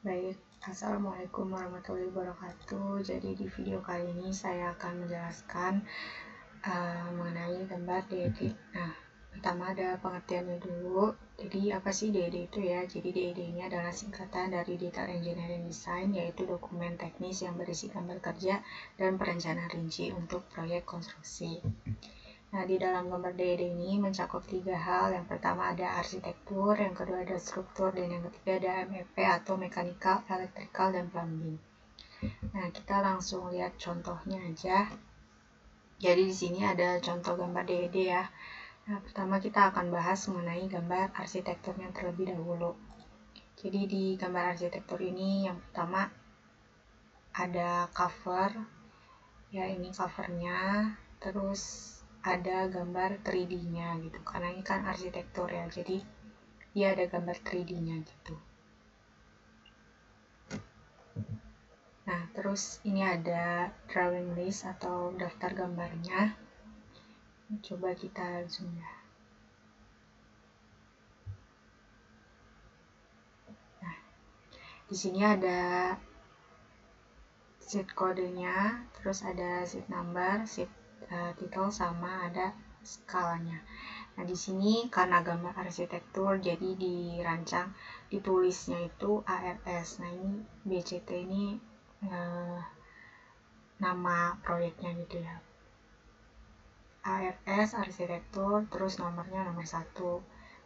Baik, Assalamualaikum warahmatullahi wabarakatuh. Jadi di video kali ini saya akan menjelaskan mengenai gambar DED. Nah, pertama ada pengertiannya dulu. Jadi apa sih DED itu ya? Jadi DED ini adalah singkatan dari Detail Engineering Design, yaitu dokumen teknis yang berisi gambar kerja dan perencanaan rinci untuk proyek konstruksi. Nah, di dalam gambar DED ini mencakup 3 hal. Yang pertama ada arsitektur, yang kedua ada struktur, dan yang ketiga ada MEP atau mechanical, electrical, dan plumbing. Nah, kita langsung lihat contohnya aja. Jadi di sini ada contoh gambar DED ya. Nah, pertama kita akan bahas mengenai gambar arsitekturnya terlebih dahulu. Jadi di gambar arsitektur ini yang pertama ada cover. Ya, ini covernya. Terus ada gambar 3D-nya gitu, karena ini kan arsitektur ya, jadi dia ada gambar 3D-nya gitu. Nah, terus ini ada drawing list atau daftar gambarnya. Coba kita zoom ya. Nah, di sini ada sheet kodenya, terus ada sheet number, sheet title, sama ada skalanya. Nah, di sini karena gambar arsitektur jadi dirancang, ditulisnya itu ARS. Nah, ini BCT ini nama proyeknya gitu ya. ARS arsitektur, terus nomornya nomor 1.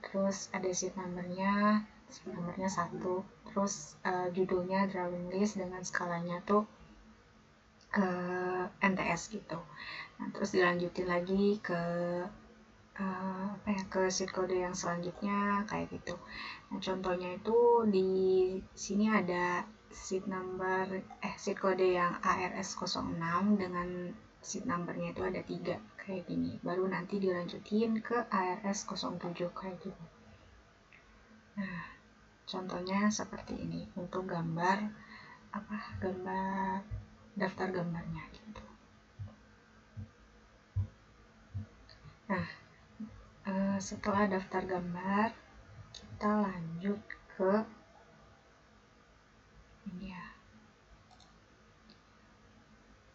Terus ada sheet numbernya 1. Terus judulnya drawing list dengan skalanya tuh NTS gitu. Nah, terus dilanjutin lagi ke ke sheet kode yang selanjutnya kayak gitu. Nah, contohnya itu di sini ada sheet kode yang ARS06 dengan sheet numbernya itu ada 3 kayak gini. Baru nanti dilanjutin ke ARS07 kayak gini. Nah, contohnya seperti ini untuk gambar daftar gambarnya gitu. Nah, setelah daftar gambar, kita lanjut ke ini ya,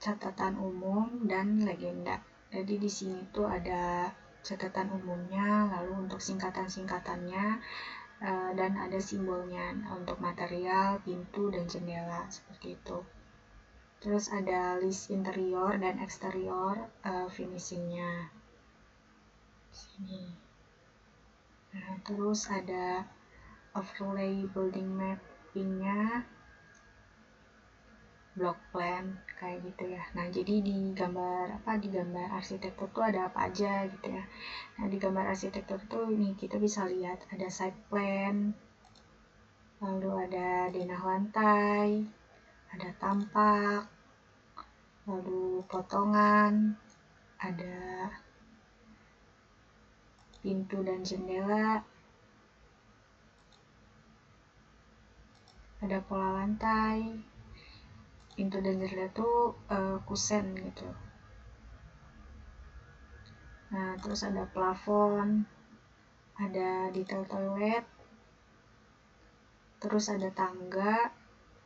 catatan umum dan legenda. Jadi di sini tuh ada catatan umumnya, lalu untuk singkatan-singkatannya, dan ada simbolnya untuk material, pintu, dan jendela seperti itu. Terus ada list interior dan eksterior finishingnya di sini. Nah, terus ada overlay building mappingnya, block plan kayak gitu ya. Nah, jadi di gambar arsitektur tuh ada apa aja gitu ya. Nah, di gambar arsitektur tuh ini kita bisa lihat ada site plan, lalu ada denah lantai, ada tampak, lalu potongan, ada pintu dan jendela, ada pola lantai. Pintu dan jendela tuh kusen gitu. Nah, terus ada plafon, ada detail toilet, terus ada tangga,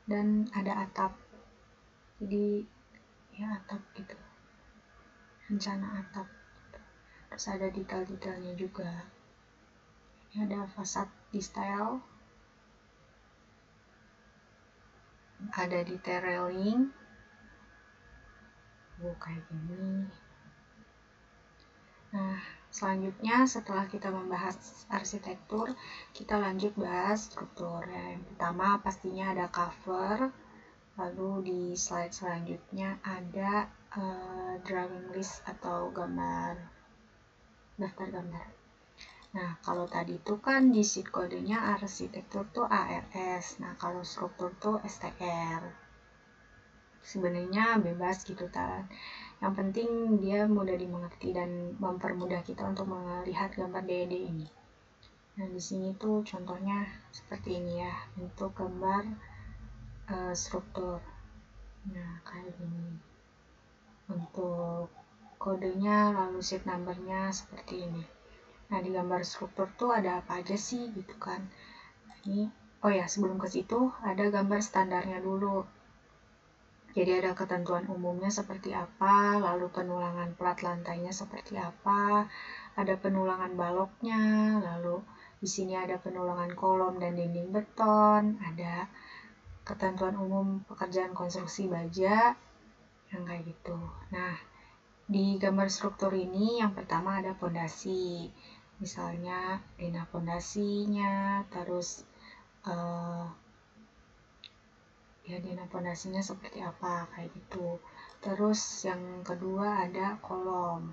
dan ada atap. Jadi ya atap gitu, rencana atap. Terus ada detail-detailnya juga. Ini ada fasad di style, ada detail railing, kayak gini. Nah, selanjutnya setelah kita membahas arsitektur, kita lanjut bahas struktur. Yang pertama pastinya ada cover, lalu di slide selanjutnya ada drawing list atau daftar gambar. Nah, kalau tadi itu kan di sheet kodenya arsitektur tuh ARS. Nah, kalau struktur tuh STR. Sebenarnya bebas gitu kan. Yang penting dia mudah dimengerti dan mempermudah kita untuk melihat gambar DED ini. Nah, di sini tuh contohnya seperti ini ya, untuk gambar struktur. Nah, kayak gini. Untuk kodenya lalu sheet numbernya seperti ini. Nah, di gambar struktur tuh ada apa aja sih gitu kan. Ini Oh ya, sebelum ke situ ada gambar standarnya dulu. Jadi ada ketentuan umumnya seperti apa, lalu penulangan plat lantainya seperti apa, ada penulangan baloknya, lalu di sini ada penulangan kolom dan dinding beton, ada ketentuan umum pekerjaan konstruksi baja, yang kayak gitu. Nah, di gambar struktur ini yang pertama ada pondasi, misalnya denah pondasinya, terus ya denah pondasinya seperti apa kayak gitu. Terus yang kedua ada kolom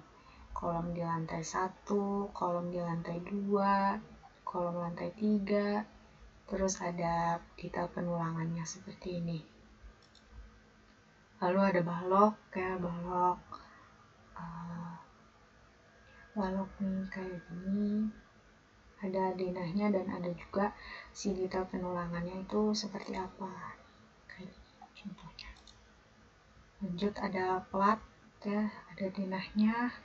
di lantai 1, kolom di lantai 2, kolom lantai 3, terus ada detail penulangannya seperti ini. Lalu ada balok ya, balok nih kayak gini, ada denahnya dan ada juga si detail penulangannya itu seperti apa kayak gini contohnya. Lanjut ada plat ya, ada denahnya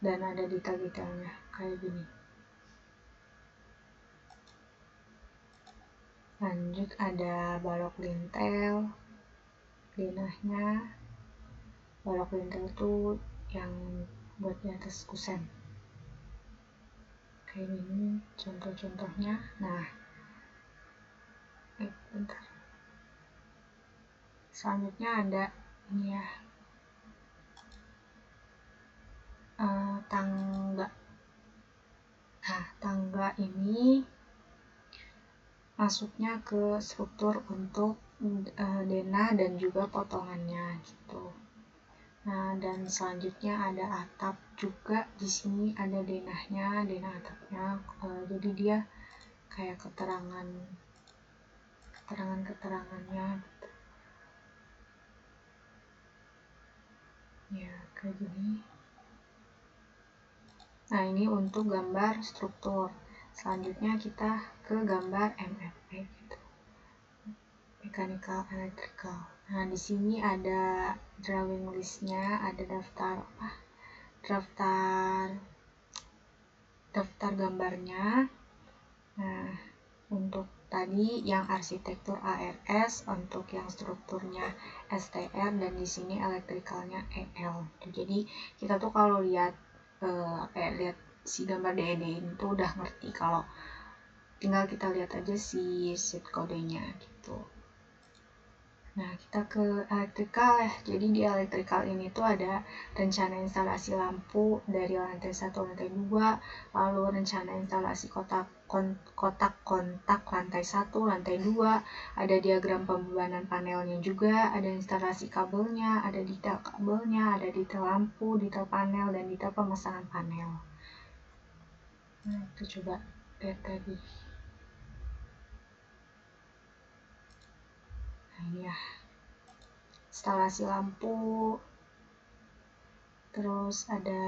dan ada detail-detailnya kayak gini. Lanjut ada balok lintel, denahnya. Balok lintel tuh yang buat di atas kusen kayak gini contoh-contohnya. Nah, bentar. Selanjutnya ada ini ya, tangga. Nah, tangga ini masuknya ke struktur untuk denah dan juga potongannya gitu. Nah, dan selanjutnya ada atap juga. Di sini ada denahnya, denah atapnya. Jadi dia kayak keterangannya gitu. Ya, kayak gini. Nah, ini untuk gambar struktur. Selanjutnya kita ke gambar MFE gitu. Mechanical Electrical. Nah, di sini ada drawing listnya, ada daftar gambarnya. Nah, untuk tadi yang arsitektur ARS, untuk yang strukturnya STR, dan di sini elektrikalnya EL. Jadi kita tuh kalau lihat lihat si gambar DED ini tuh udah ngerti kalau tinggal kita lihat aja si sheet kodenya gitu. Nah, kita ke elektrikal ya. Jadi di elektrikal ini tuh ada rencana instalasi lampu dari lantai 1 lantai 2, lalu rencana instalasi kotak kontak lantai 1 lantai 2, ada diagram pembebanan panelnya juga, ada instalasi kabelnya, ada detail kabelnya, ada detail lampu, detail panel, dan detail pemasangan panel. Nah, itu coba lihat tadi. Nah, ini ya, instalasi lampu, terus ada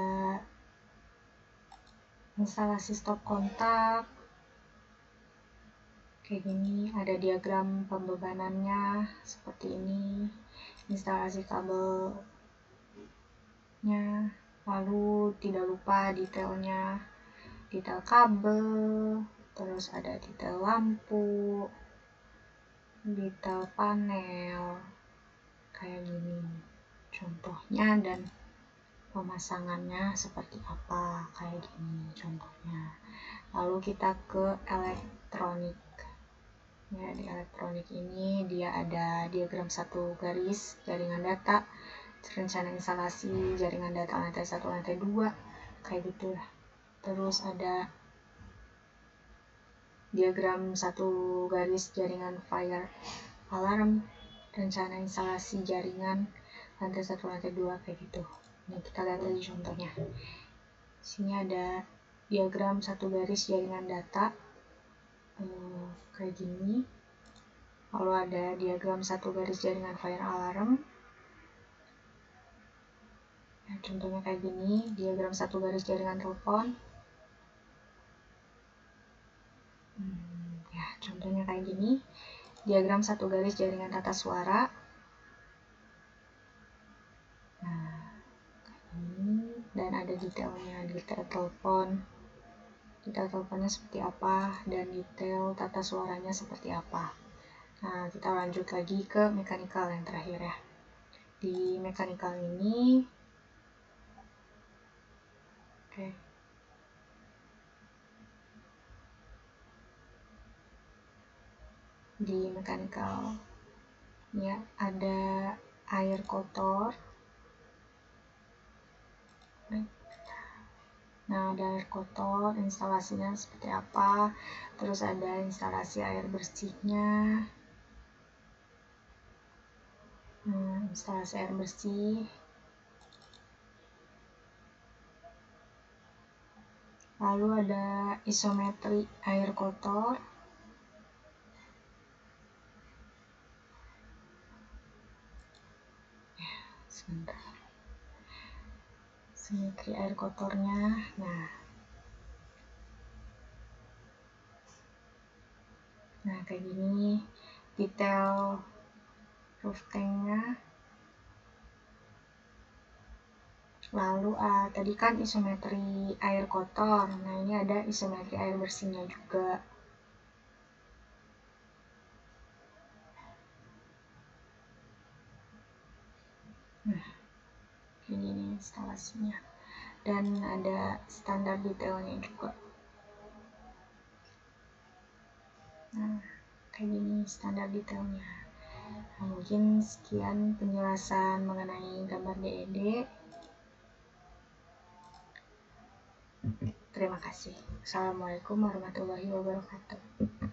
instalasi stop kontak kayak gini, ada diagram pembebanannya seperti ini, instalasi kabelnya, lalu tidak lupa detailnya, detail kabel, terus ada detail lampu, detail panel kayak gini contohnya, dan pemasangannya seperti apa kayak gini contohnya. Lalu kita ke elektronik ya. Di elektronik ini dia ada diagram 1 garis jaringan data, rencana instalasi jaringan data lantai 1 lantai 2 kayak gitu lah. Terus ada diagram 1 garis jaringan fire alarm, rencana instalasi jaringan lantai 1 lantai 2 kayak gitu. Ini kita lihat aja contohnya. Sini ada diagram 1 garis jaringan data kayak gini. Lalu ada diagram 1 garis jaringan fire alarm. Ya, contohnya kayak gini. Diagram 1 garis jaringan telepon. Ya, contohnya kayak gini. Diagram 1 garis jaringan tata suara. Nah, kayak gini. Dan ada detailnya, detail telepon. detail teleponnya seperti apa, dan detail tata suaranya seperti apa. Nah, kita lanjut lagi ke mechanical yang terakhir ya. Di mechanical ini, di mechanical ya ada air kotor. Nah, ada air kotor, instalasinya seperti apa, terus ada instalasi air bersihnya. Instalasi air bersih, lalu ada isometri air kotor, simetri air kotornya. Nah kayak gini detail roof tanknya. Lalu tadi kan isometri air kotor, nah ini ada isometri air bersihnya juga. Ini instalasinya, dan ada standar detailnya juga. Nah kayak gini standar detailnya. Nah, mungkin sekian penjelasan mengenai gambar DED. Terima kasih. Assalamualaikum warahmatullahi wabarakatuh.